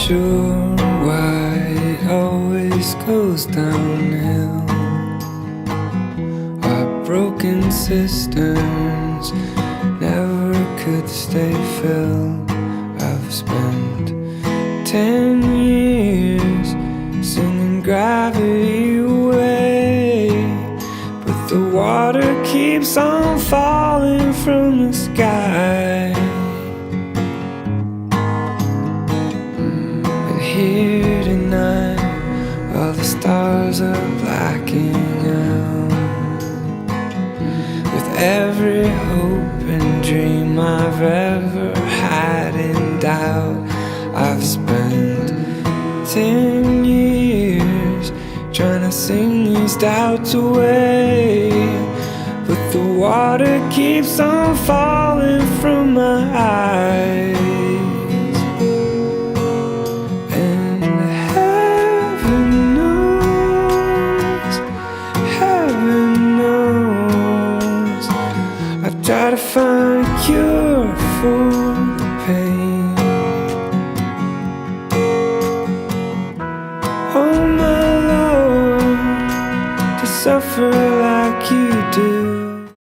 sure why it always goes downhill. Our broken cisterns never could stay filled. I've spent 10 years singing gravity away, but the water keeps on falling from the sky. And here tonight, all the stars are blacking out. With every hope and dream I've ever had in doubt, I've spent 10 years trying to sing these doubts away, but the water keeps on falling from my eyes. And heaven knows I've tried to find a cure for